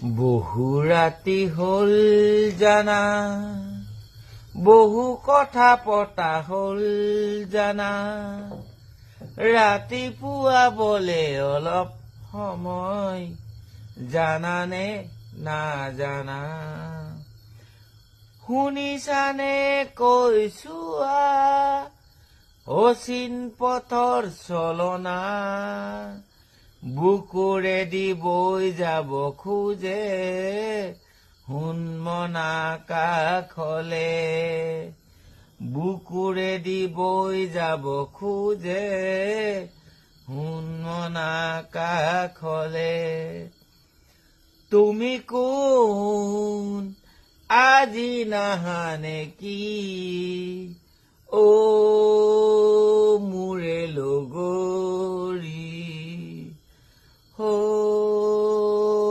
বহু ৰাতি হ'ল জানা, বহু কথা পতা হ'ল জানা, ৰাতিপুৱা বলে অলপ সময় জানানে নাজানা। শুনিছানে কৈছো অচিন পথৰ চলনা, বুকুৰেদি বৈ যাব খোজে হুনমনা কাষলে, বুকুৰেদি বৈ যাব খোজে হুনমনা কাষলে। তুমি কোন আজি নাহা নেকি, মোৰে লগৰী।